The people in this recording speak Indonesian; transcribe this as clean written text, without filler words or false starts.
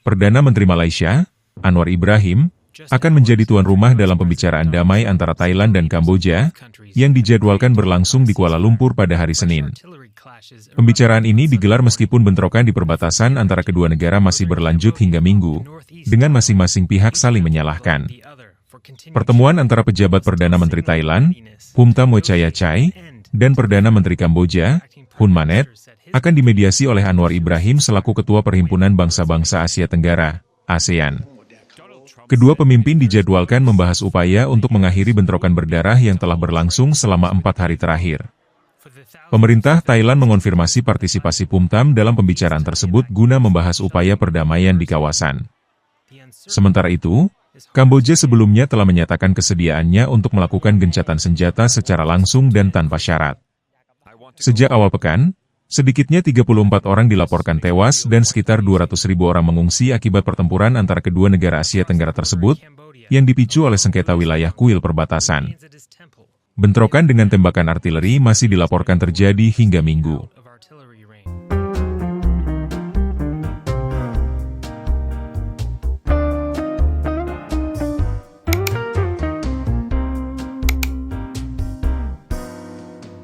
Perdana Menteri Malaysia, Anwar Ibrahim, akan menjadi tuan rumah dalam pembicaraan damai antara Thailand dan Kamboja, yang dijadwalkan berlangsung di Kuala Lumpur pada hari Senin. Pembicaraan ini digelar meskipun bentrokan di perbatasan antara kedua negara masih berlanjut hingga Minggu, dengan masing-masing pihak saling menyalahkan. Pertemuan antara pejabat Perdana Menteri Thailand, Phumtham Wechayachai, dan Perdana Menteri Kamboja, Hun Manet, akan dimediasi oleh Anwar Ibrahim selaku Ketua Perhimpunan Bangsa-Bangsa Asia Tenggara, ASEAN. Kedua pemimpin dijadwalkan membahas upaya untuk mengakhiri bentrokan berdarah yang telah berlangsung selama 4 hari terakhir. Pemerintah Thailand mengonfirmasi partisipasi Phumtham dalam pembicaraan tersebut guna membahas upaya perdamaian di kawasan. Sementara itu, Kamboja sebelumnya telah menyatakan kesediaannya untuk melakukan gencatan senjata secara langsung dan tanpa syarat. Sejak awal pekan, sedikitnya 34 orang dilaporkan tewas dan sekitar 200.000 orang mengungsi akibat pertempuran antara kedua negara Asia Tenggara tersebut, yang dipicu oleh sengketa wilayah kuil perbatasan. Bentrokan dengan tembakan artileri masih dilaporkan terjadi hingga Minggu.